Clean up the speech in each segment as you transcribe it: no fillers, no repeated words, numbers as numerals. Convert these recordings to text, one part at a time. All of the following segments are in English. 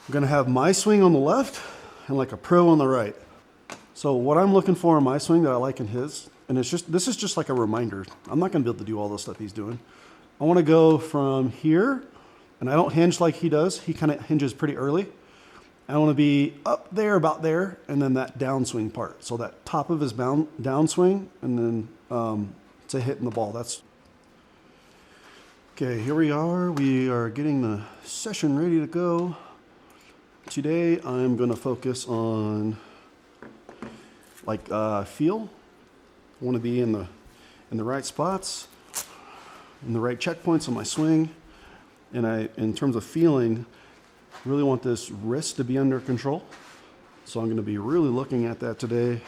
I'm gonna have my swing on the left and like a pro on the right. So what I'm looking for in my swing that I like in his, and this is just like a reminder. I'm not gonna be able to do all the stuff he's doing. I wanna go from here, and I don't hinge like he does. He kind of hinges pretty early. I wanna be up there, about there, and then that downswing part. So that top of his downswing, and then to hitting the ball. That's okay, here we are. We are getting the session ready to go. Today I'm gonna focus on feel. I want to be in the right spots, in the right checkpoints on my swing, and in terms of feeling, really want this wrist to be under control. So I'm going to be really looking at that today.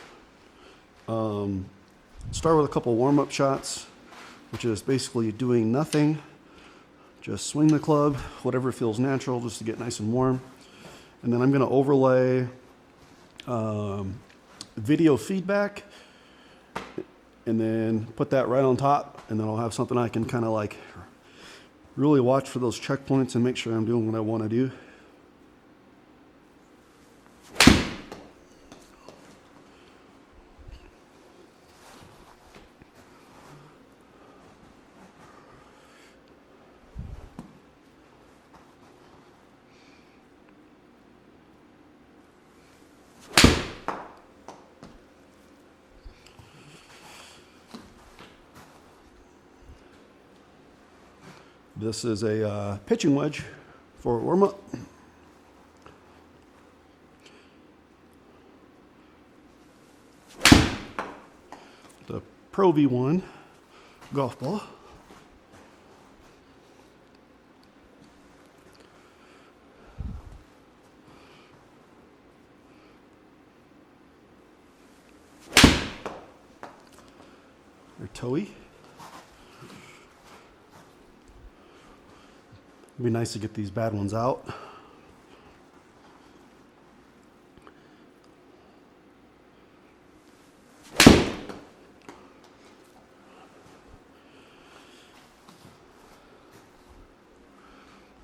Start with a couple warm-up shots, which is basically doing nothing. Just swing the club, whatever feels natural, just to get nice and warm. And then I'm going to overlay video feedback, and then put that right on top, and then I'll have something I can kind of like really watch for those checkpoints and make sure I'm doing what I want to do. This is a pitching wedge for warm-up. The Pro V1 golf ball. They're toey. It'd be nice to get these bad ones out.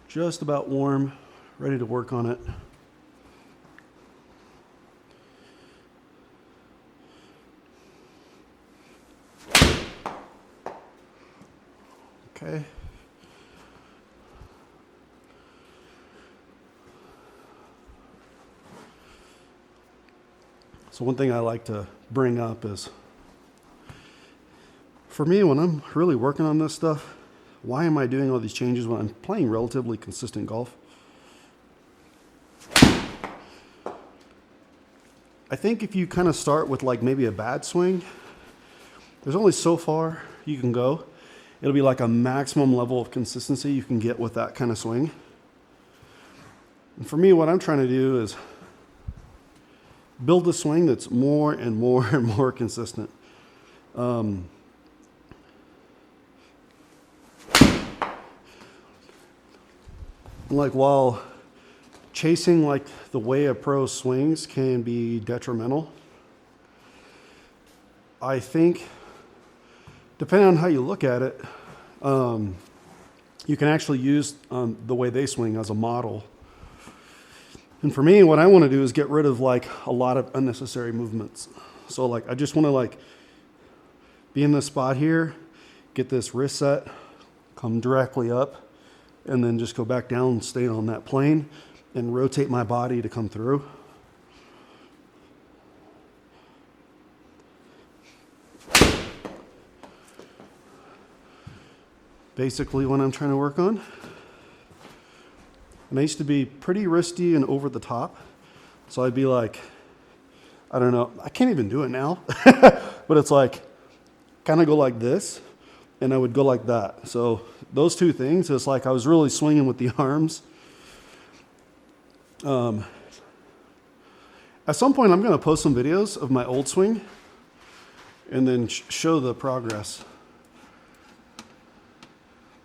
Just about warm, ready to work on it. Okay. So one thing I like to bring up is, for me, when I'm really working on this stuff, why am I doing all these changes when I'm playing relatively consistent golf? I think if you kind of start with like maybe a bad swing, there's only so far you can go. It'll be like a maximum level of consistency you can get with that kind of swing. And for me, what I'm trying to do is build a swing that's more and more and more consistent. Like while chasing like the way a pro swings can be detrimental, I think depending on how you look at it, you can actually use the way they swing as a model. And for me, what I want to do is get rid of like a lot of unnecessary movements. So like I just want to like be in this spot here, get this wrist set, come directly up, and then just go back down and stay on that plane and rotate my body to come through. Basically what I'm trying to work on. And I used to be pretty wristy and over the top. So I'd be like, I don't know, I can't even do it now. But it's like, kind of go like this, and I would go like that. So those two things, it's like I was really swinging with the arms. At some point, I'm going to post some videos of my old swing and then show the progress.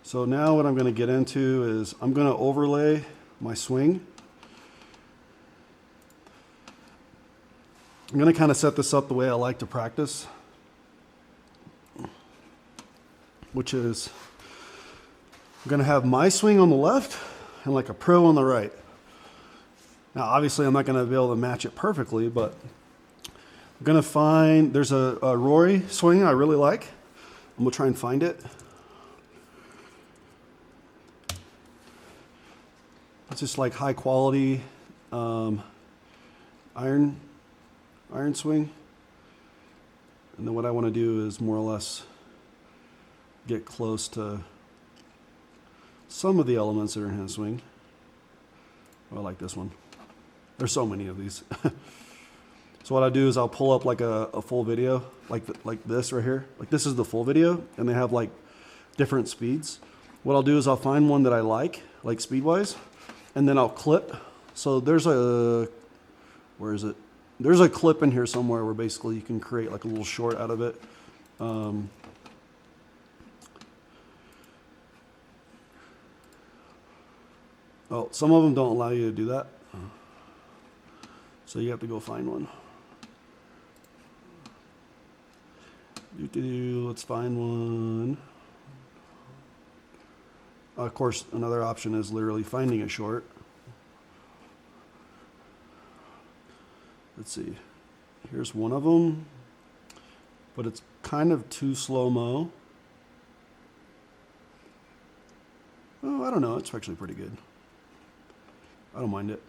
So now what I'm going to get into is I'm going to overlay my swing. I'm going to kind of set this up the way I like to practice, which is I'm going to have my swing on the left and like a pro on the right. Now, obviously, I'm not going to be able to match it perfectly, but I'm going to find, there's a Rory swing I really like. I'm going to try and find it. It's just like high quality iron swing. And then what I want to do is more or less get close to some of the elements that are in hand swing. Oh, I like this one. There's so many of these. So what I do is I'll pull up like a full video, like this right here. Like this is the full video, and they have like different speeds. What I'll do is I'll find one that I like speed-wise, and then I'll clip. So there's where is it? There's a clip in here somewhere where basically you can create like a little short out of it. Oh, some of them don't allow you to do that. So you have to go find one. Let's find one. Of course, another option is literally finding a short. Let's see. Here's one of them, but it's kind of too slow-mo. Oh, I don't know. It's actually pretty good. I don't mind it.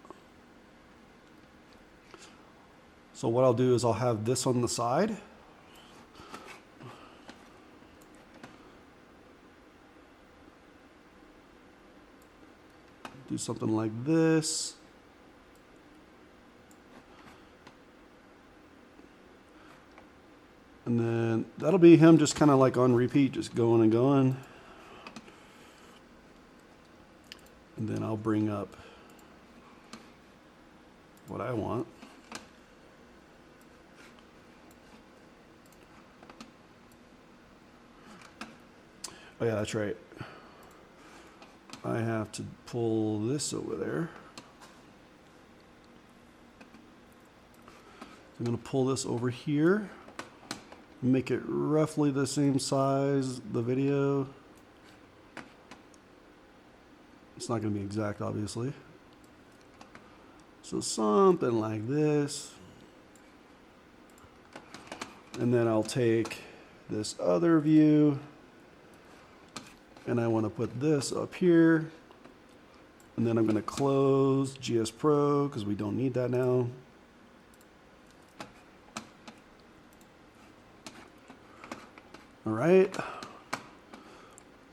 So what I'll do is I'll have this on the side. Do something like this. And then that'll be him just kind of like on repeat, just going and going. And then I'll bring up what I want. Oh yeah, that's right. I have to pull this over there. I'm going to pull this over here, make it roughly the same size, the video. It's not going to be exact, obviously. So something like this. And then I'll take this other view, and I want to put this up here. And then I'm going to close GS Pro because we don't need that now. All right.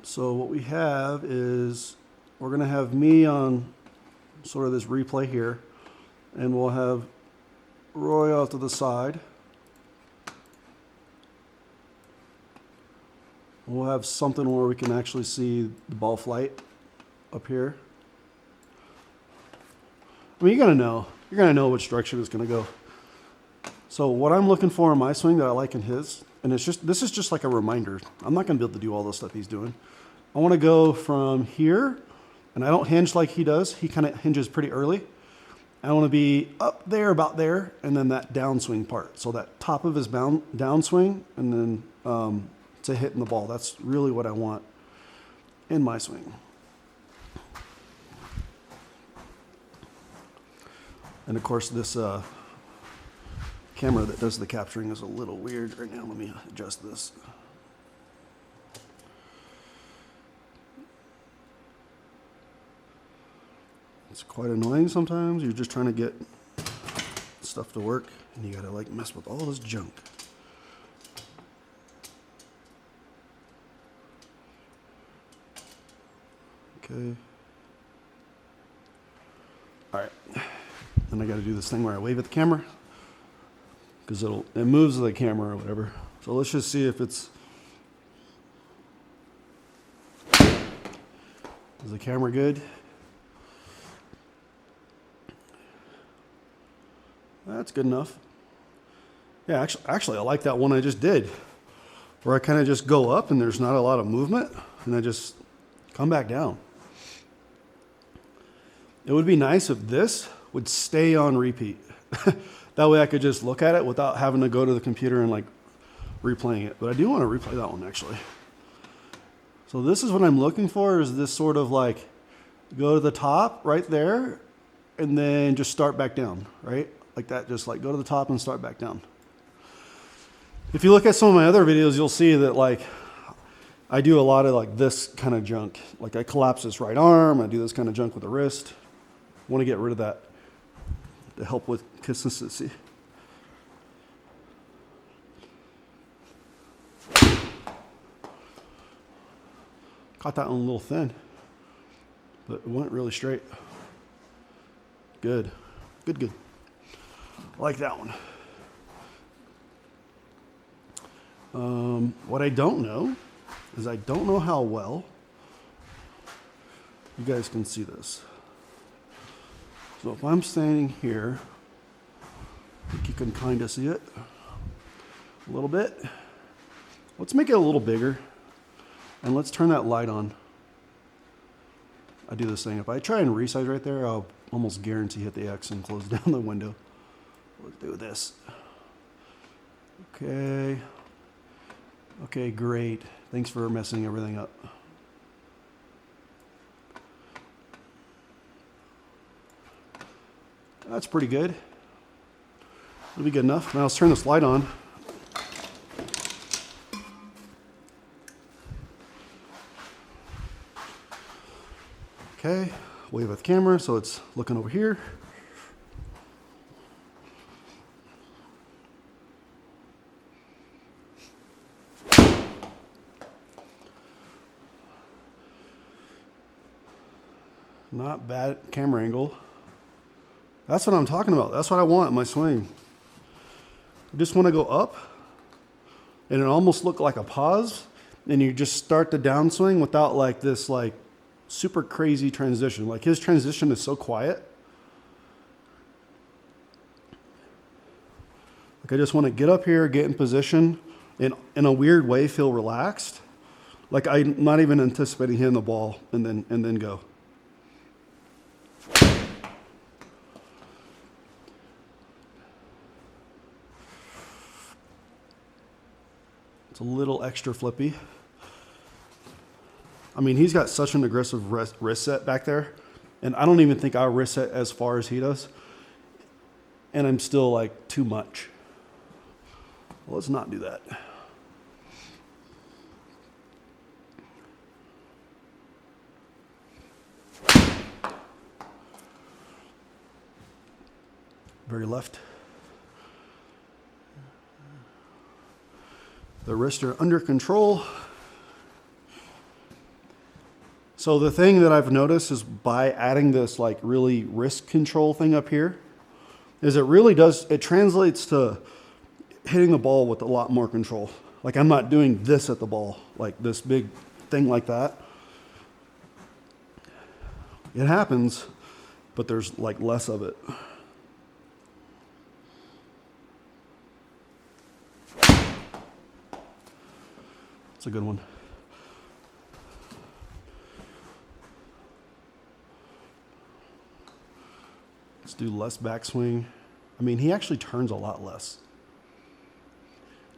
So what we have is we're going to have me on sort of this replay here, and we'll have Roy off to the side. We'll have something where we can actually see the ball flight up here. I mean, you're gonna know which direction it's gonna go. So what I'm looking for in my swing that I like in his, and this is just like a reminder. I'm not gonna be able to do all the stuff he's doing. I want to go from here, and I don't hinge like he does. He kind of hinges pretty early. I want to be up there, about there, and then that downswing part. So that top of his downswing, and then to hitting the ball. That's really what I want in my swing. And of course, this camera that does the capturing is a little weird right now. Let me adjust this. It's quite annoying sometimes. You're just trying to get stuff to work, and you gotta like mess with all this junk. Okay. All right. Then I got to do this thing where I wave at the camera because it moves the camera or whatever. So let's just see if it's. Is the camera good? That's good enough. Yeah, actually, I like that one I just did, where I kind of just go up and there's not a lot of movement, and I just come back down. It would be nice if this would stay on repeat. That way I could just look at it without having to go to the computer and like replaying it. But I do want to replay that one actually. So this is what I'm looking for, is this sort of like go to the top right there and then just start back down, right? Like that, just like go to the top and start back down. If you look at some of my other videos, you'll see that like I do a lot of like this kind of junk. Like I collapse this right arm, I do this kind of junk with the wrist. I want to get rid of that to help with consistency. Caught that one a little thin, but it went really straight. Good, good, good. I like that one. What I don't know is I don't know how well you guys can see this. So if I'm standing here, I think you can kind of see it a little bit. Let's make it a little bigger and let's turn that light on. I do this thing. If I try and resize right there, I'll almost guarantee hit the X and close down the window. Let's do this. Okay. Okay, great. Thanks for messing everything up. That's pretty good. It'll be good enough. Now let's turn this light on. Okay, wave at the camera so it's looking over here. Not bad camera angle. That's what I'm talking about. That's what I want in my swing. I just want to go up and it almost look like a pause and you just start the downswing without like this like super crazy transition. Like his transition is so quiet. Like I just want to get up here, get in position, and in a weird way feel relaxed. Like I'm not even anticipating hitting the ball and then go. It's a little extra flippy. I mean, he's got such an aggressive wrist set back there, and I don't even think I wrist set as far as he does, and I'm still like too much. Well, let's not do that. Very left. The wrists are under control. So the thing that I've noticed is by adding this like really wrist control thing up here, is it translates to hitting the ball with a lot more control. Like I'm not doing this at the ball, like this big thing like that. It happens, but there's like less of it. It's a good one. Let's do less backswing. I mean, he actually turns a lot less.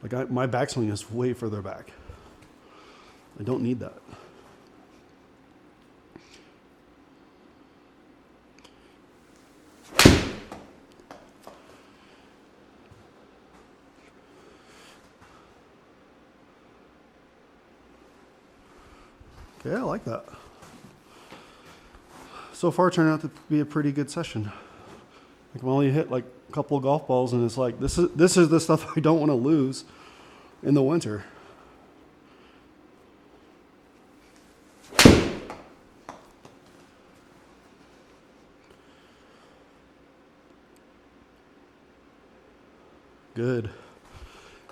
Like my backswing is way further back. I don't need that. Okay, I like that. So far, it turned out to be a pretty good session. Like, I've only hit like a couple of golf balls, and it's like this is the stuff I don't want to lose in the winter. Good,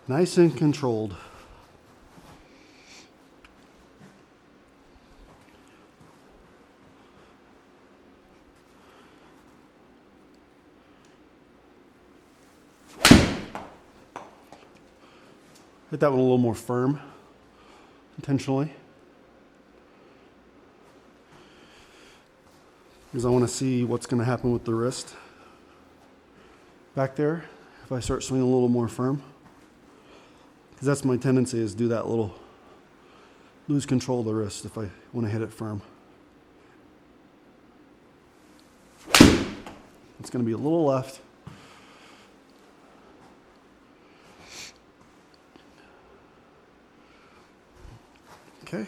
nice and controlled. Hit that one a little more firm, intentionally. Because I want to see what's going to happen with the wrist back there if I start swinging a little more firm. Because that's my tendency, is do that little, lose control of the wrist if I want to hit it firm. going to be a little left. Okay.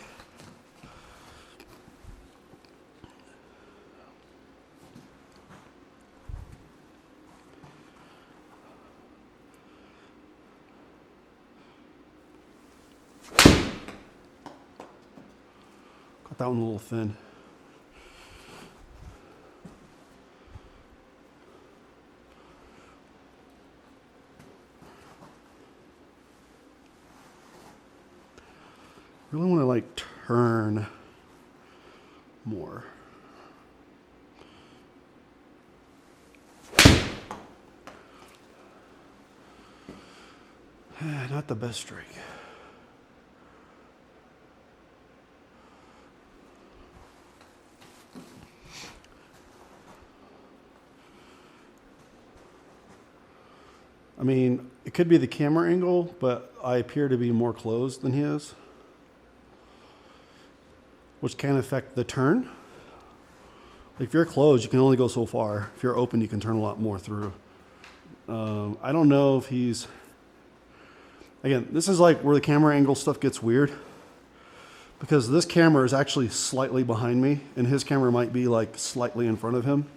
Cut that one a little thin. Really want to like turn more. Not the best strike. I mean, it could be the camera angle, but I appear to be more closed than he is, which can affect the turn. If you're closed, you can only go so far. If you're open, you can turn a lot more through. I don't know if he's... Again, this is like where the camera angle stuff gets weird, because this camera is actually slightly behind me, and his camera might be like slightly in front of him.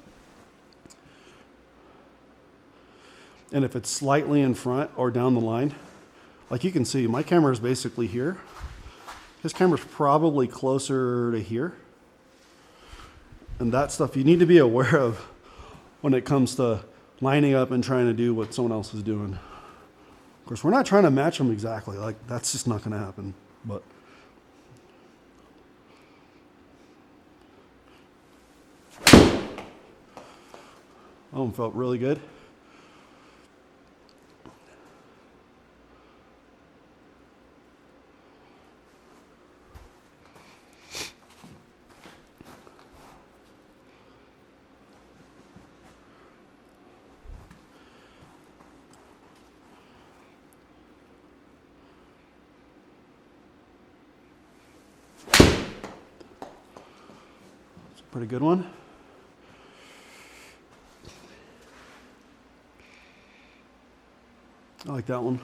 And if it's slightly in front or down the line, like you can see, my camera is basically here. His camera's probably closer to here. And that stuff you need to be aware of when it comes to lining up and trying to do what someone else is doing. Of course, we're not trying to match them exactly. Like, that's just not going to happen. But oh, felt really good. Pretty good one. I like that one.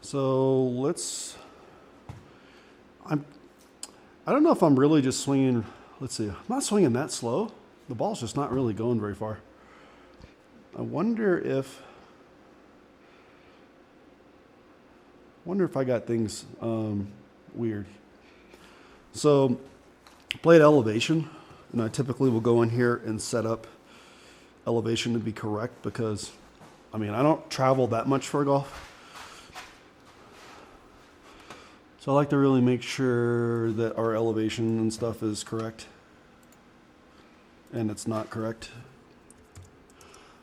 So I don't know if I'm really just swinging. Let's see. I'm not swinging that slow. The ball's just not really going very far. I wonder if I got things weird. So played elevation, and I typically will go in here and set up elevation to be correct, because I mean, I don't travel that much for golf. So I like to really make sure that our elevation and stuff is correct, and it's not correct.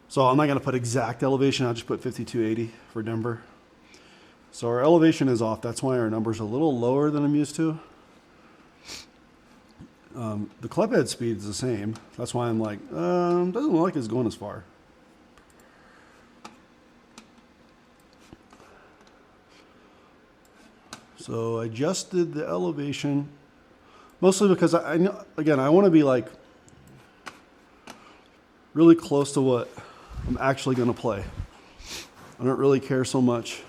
So I'm not going to put exact elevation. I'll just put 5280 for Denver. So our elevation is off. That's why our number's a little lower than I'm used to. The club head speed is the same. That's why I'm like, doesn't look like it's going as far. So I adjusted the elevation, mostly because I know, again, I want to be like really close to what I'm actually going to play. I don't really care so much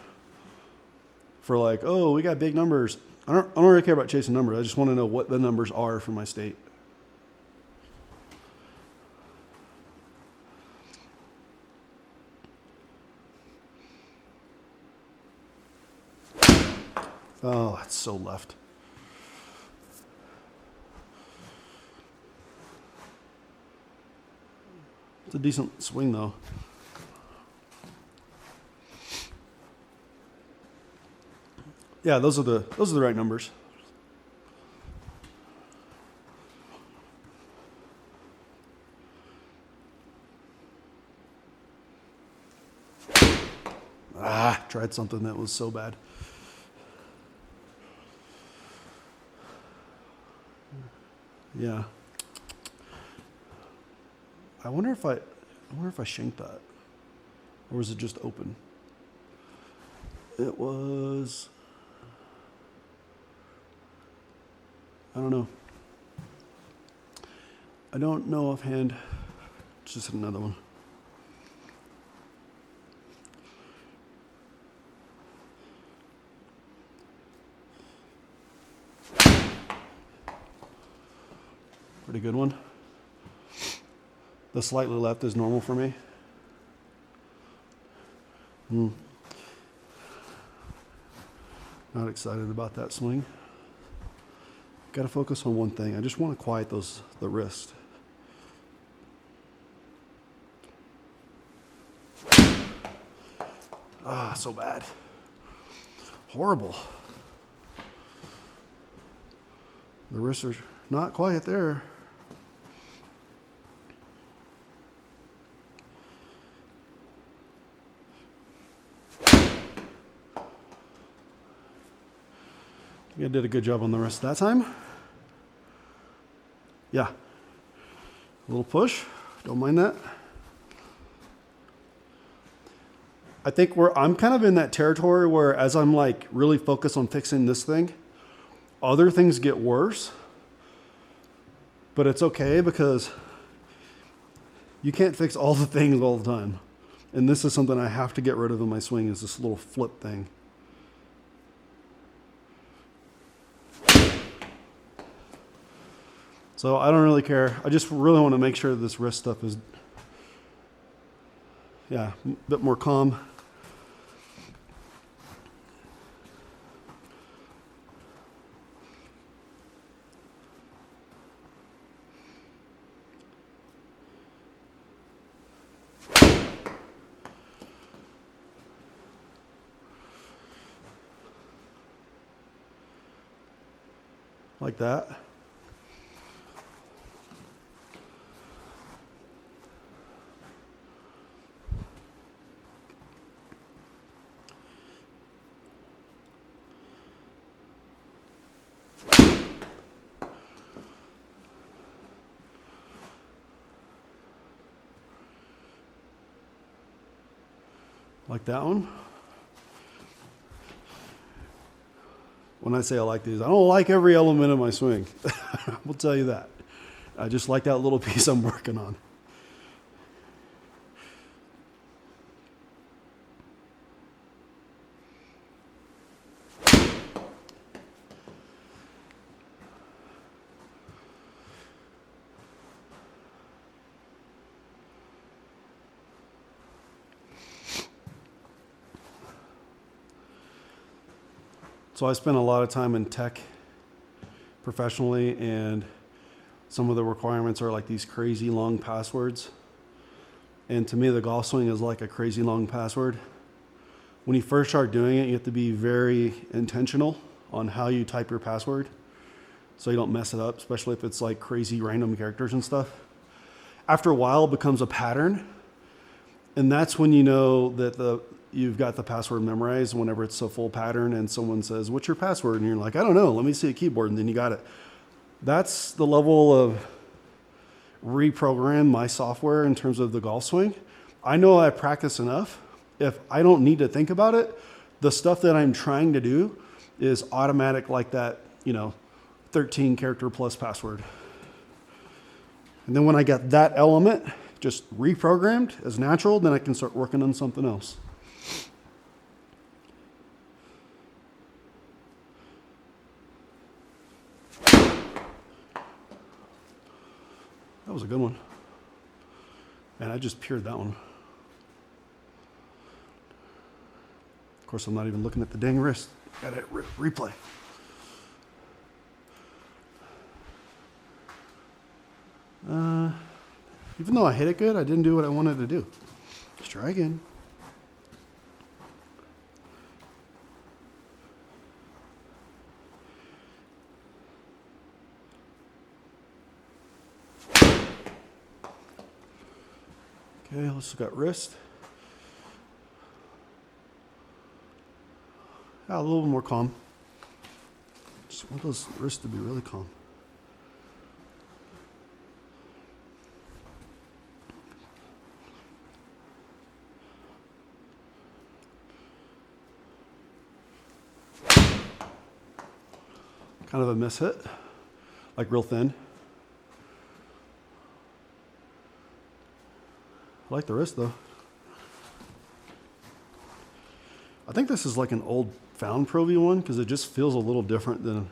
for like, oh, we got big numbers. I don't really care about chasing numbers. I just want to know what the numbers are for my state. Oh, that's so left. It's a decent swing, though. Yeah, those are the right numbers. Tried something that was so bad. Yeah. I wonder if I shanked that, or was it just open? It was. I don't know. I don't know offhand. Let's just hit another one. Pretty good one. The slightly left is normal for me. Not excited about that swing. Got to focus on one thing. I just want to quiet the wrist. Ah, so bad. Horrible. The wrists are not quiet there. I did a good job on the wrist that time. Yeah. A little push. Don't mind that. I think I'm kind of in that territory where as I'm like really focused on fixing this thing, other things get worse. But it's okay because you can't fix all the things all the time. And this is something I have to get rid of in my swing, is this little flip thing. So I don't really care. I just really want to make sure this wrist stuff is, a bit more calm. Like that. Like that one. When I say I like these, I don't like every element of my swing. I will tell you that. I just like that little piece I'm working on. So I spent a lot of time in tech professionally, and some of the requirements are like these crazy long passwords. And to me, the golf swing is like a crazy long password. When you first start doing it, you have to be very intentional on how you type your password so you don't mess it up, especially if it's like crazy random characters and stuff. After a while, it becomes a pattern. And that's when you know that you've got the password memorized, whenever it's a full pattern and someone says, "What's your password?" And you're like, "I don't know, let me see a keyboard," and then you got it. That's the level of reprogram my software in terms of the golf swing. I know I practice enough. If I don't need to think about it, the stuff that I'm trying to do is automatic, like that, 13 character plus password. And then when I get that element just reprogrammed as natural, then I can start working on something else. That was a good one. And I just peered that one. Of course, I'm not even looking at the dang wrist. Got to replay. Even though I hit it good, I didn't do what I wanted to do. Let's try again. Okay, let's look at wrist. A little more calm. Just want those wrists to be really calm. Kind of a miss hit, like real thin. I like the wrist though. I think this is like an old found Pro V one because it just feels a little different than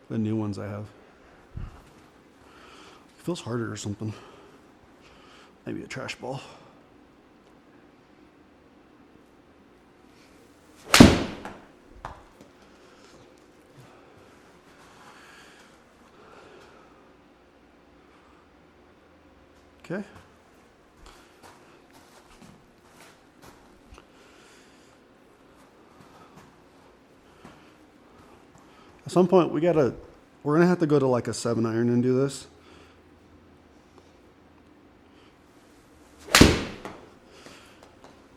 the new ones I have. It feels harder or something. Maybe a trash ball. Okay. At some point we're gonna have to go to like a 7-iron and do this.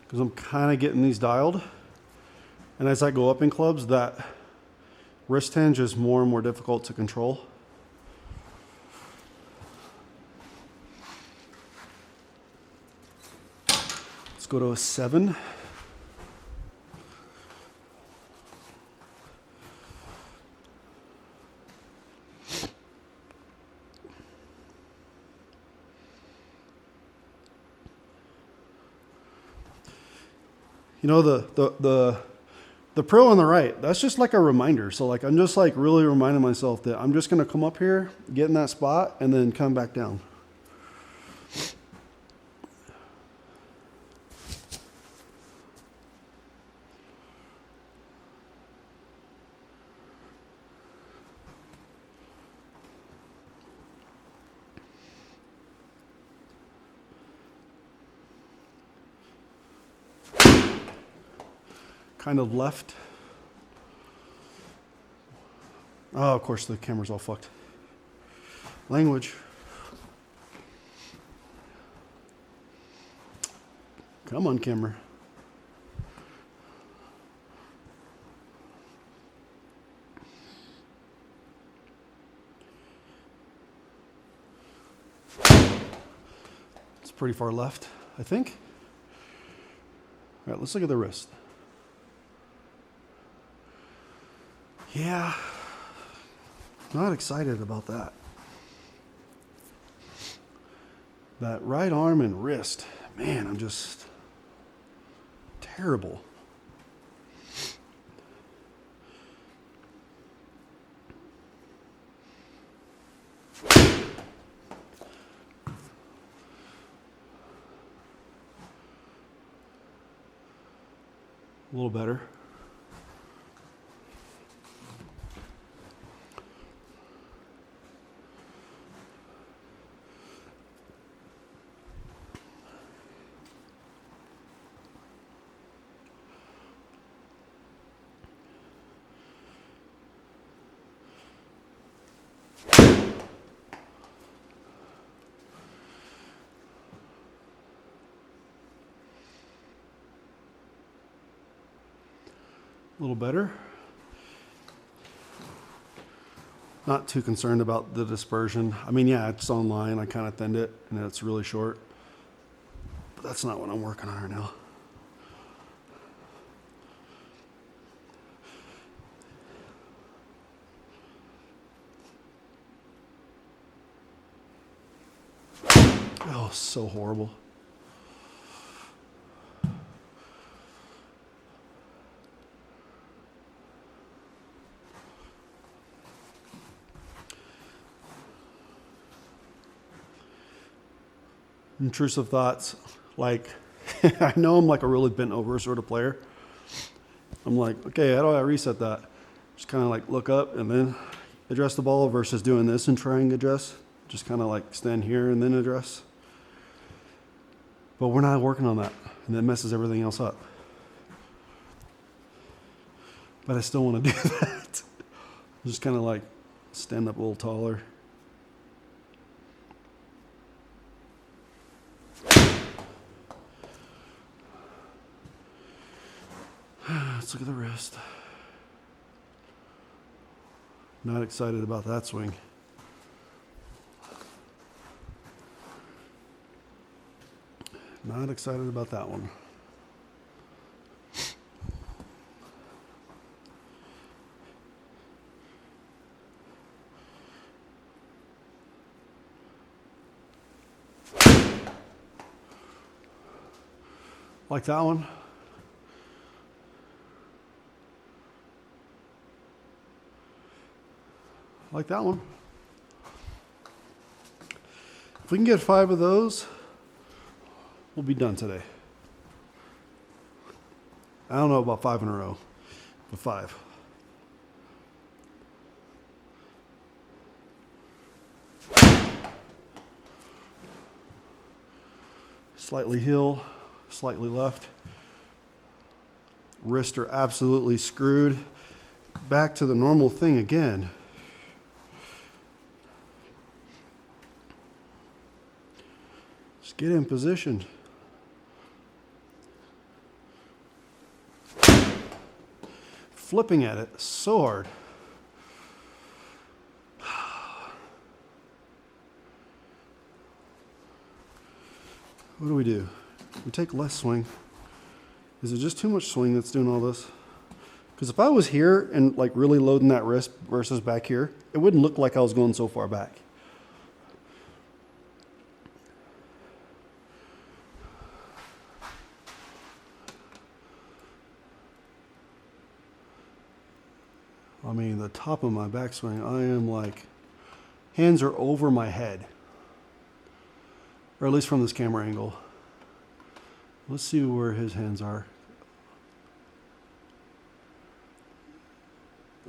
Because I'm kind of getting these dialed. And as I go up in clubs, that wrist hinge is more and more difficult to control. Let's go to a 7. You know, the Pro on the right, that's just like a reminder. So like I'm just like really reminding myself that I'm just gonna come up here, get in that spot, and then come back down. Kind of left. Oh, of course the camera's all fucked. Language. Come on, camera. It's pretty far left, I think. All right, let's look at the wrist. Yeah, not excited about that. That right arm and wrist, man, I'm just terrible. A little better. A little better. Not too concerned about the dispersion. I mean, yeah, it's online. I kind of thinned it and it's really short. But that's not what I'm working on right now. Oh, so horrible. Intrusive thoughts, like, I know I'm like a really bent over sort of player. I'm like, okay, how do I reset that? Just kind of like look up and then address the ball versus doing this and trying to address. Just kind of like stand here and then address. But we're not working on that, and that messes everything else up. But I still want to do that. Just kind of like stand up a little taller. Let's look at the wrist. Not excited about that swing. Not excited about that one. Like that one. Like that one. If we can get 5 of those, we'll be done today. I don't know about 5 in a row, but 5. Slightly heel, slightly left. Wrists are absolutely screwed. Back to the normal thing again. Just get in position. Flipping at it so hard. What do? We take less swing. Is it just too much swing that's doing all this? Because if I was here and like really loading that wrist versus back here, it wouldn't look like I was going so far back. I mean, the top of my backswing, I am like, hands are over my head. Or at least from this camera angle. Let's see where his hands are.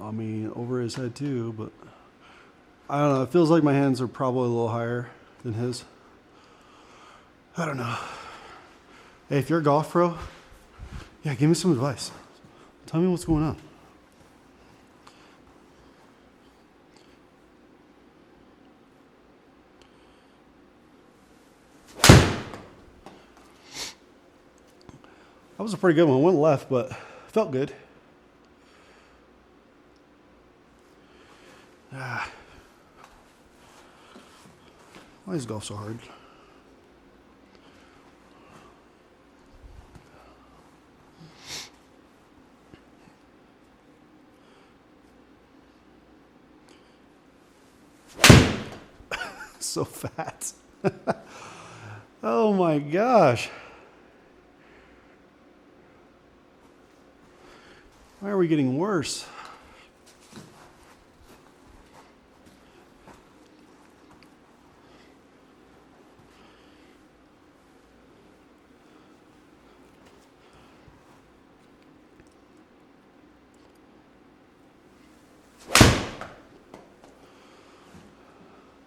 I mean, over his head too, but I don't know. It feels like my hands are probably a little higher than his. I don't know. Hey, if you're a golf pro, yeah, give me some advice. Tell me what's going on. That was a pretty good one. Went left, but felt good. Why is golf so hard? So fat. Oh my gosh. Why are we getting worse?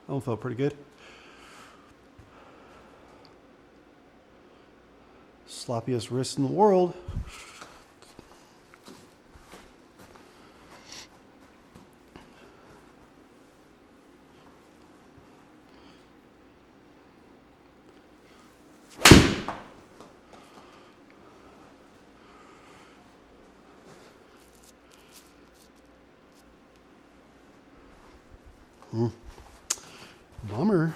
That one felt pretty good. Sloppiest wrist in the world. Bummer.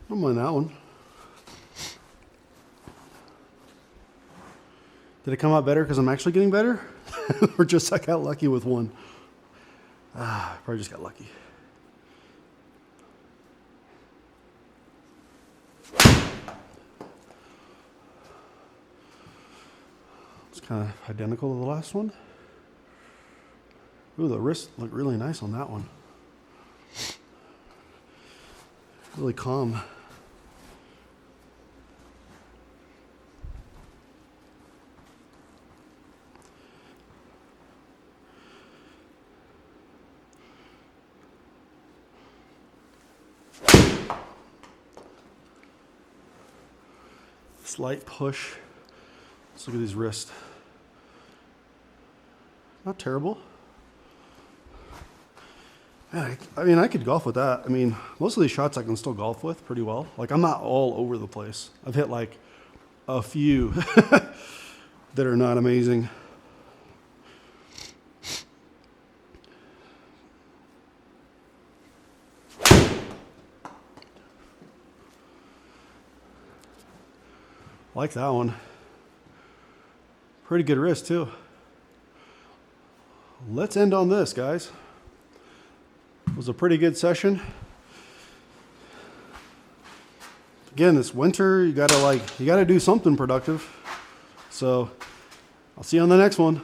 I don't mind that one. Did it come out better because I'm actually getting better? Or just I got lucky with one? Probably just got lucky. It's kind of identical to the last one. Ooh, the wrist looked really nice on that one. Really calm. Slight push. Let's look at these wrists. Not terrible. Man, I mean, I could golf with that. I mean, most of these shots I can still golf with pretty well. Like, I'm not all over the place. I've hit like a few that are not amazing. Like that one. Pretty good wrist too. Let's end on this, guys. It was a pretty good session. Again, this winter, you gotta do something productive. So I'll see you on the next one.